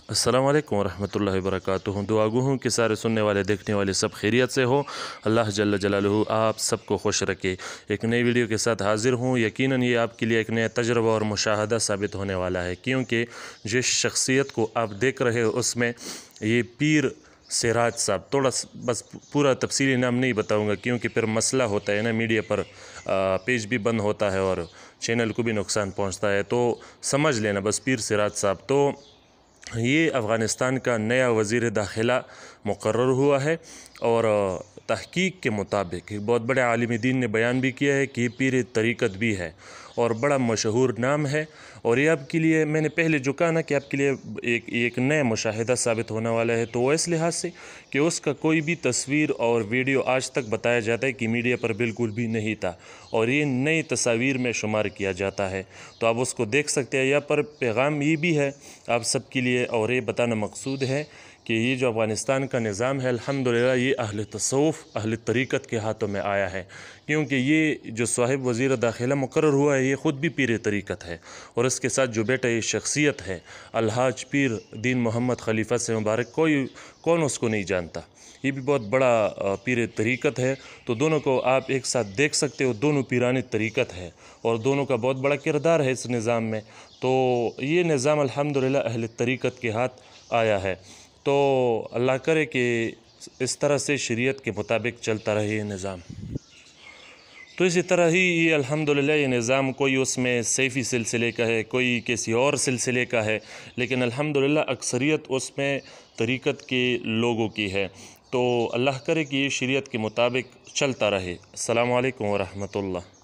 अस्सलाम वालेकुम रहमतुल्लाहि व बरकातुहू। दुआ गो हूँ कि सारे सुनने वाले देखने वाले सब खैरियत से हो। अल्लाह जल्ल जलालुहू आप सबको खुश रखे। एक नई वीडियो के साथ हाज़िर हूँ। यकीनन ये आपके लिए एक नया तजर्बा और मुशाहदा साबित होने वाला है, क्योंकि जिस शख्सियत को आप देख रहे हो उसमें ये पीर सिराज साहब, थोड़ा बस पूरा तफसीली नाम नहीं बताऊँगा क्योंकि फिर मसला होता है ना, मीडिया पर पेज भी बंद होता है और चैनल को भी नुकसान पहुँचता है, तो समझ लेना बस पीर सिराज साहब। तो ये अफ़गानिस्तान का नया वज़ीर दाखिला मुकर्रर हुआ है और तहकीक के मुताबिक एक बहुत बड़े आलिम दीन ने बयान भी किया है कि ये पीर तरीक़त भी है और बड़ा मशहूर नाम है। और ये आपके लिए, मैंने पहले जो कहा ना कि आपके लिए एक नया मुशाहिदा साबित होने वाला है, तो इस लिहाज से कि उसका कोई भी तस्वीर और वीडियो आज तक बताया जाता है कि मीडिया पर बिल्कुल भी नहीं था और ये नई तस्वीर में शुमार किया जाता है, तो आप उसको देख सकते हैं। यहाँ पर पैगाम ये भी है आप सब के लिए और ये बताना मकसूद है कि ये जो अफ़गानिस्तान का निज़ाम है अल्हम्दुलिल्लाह ये अहले तसव्वुफ़ अहले तरीक़त के हाथों में आया है, क्योंकि ये जो साहिब वज़ीर दाखिला मुकर्रर हुआ है ये ख़ुद भी पीर तरीक़त है और इसके साथ जो बेटा ये शख्सियत है अलहाज पीर दीन मोहम्मद खलीफा से मुबारक, कौन उसको नहीं जानता। ये भी बहुत बड़ा पीर तरीक़त है, तो दोनों को आप एक साथ देख सकते हो। दोनों पीरानी तरीक़त है और दोनों का बहुत बड़ा किरदार है इस निज़ाम में। तो ये निज़ाम अल्हम्दुलिल्लाह अहले तरीक़त के हाथ आया है, तो अल्लाह करे कि इस तरह से शरीयत के मुताबिक चलता रहे ये निज़ाम। तो इसी तरह ही ये अल्हम्दुलिल्लाह ये निज़ाम कोई उसमें सैफ़ी सिलसिले का है, कोई किसी और सिलसिले का है, लेकिन अल्हम्दुलिल्लाह अक्सरियत उसमें तरीक़त के लोगों की है। तो अल्लाह करे कि ये शरीयत के मुताबिक चलता रहे। अस्सलामु अलैकुम व रहमतुल्लाह।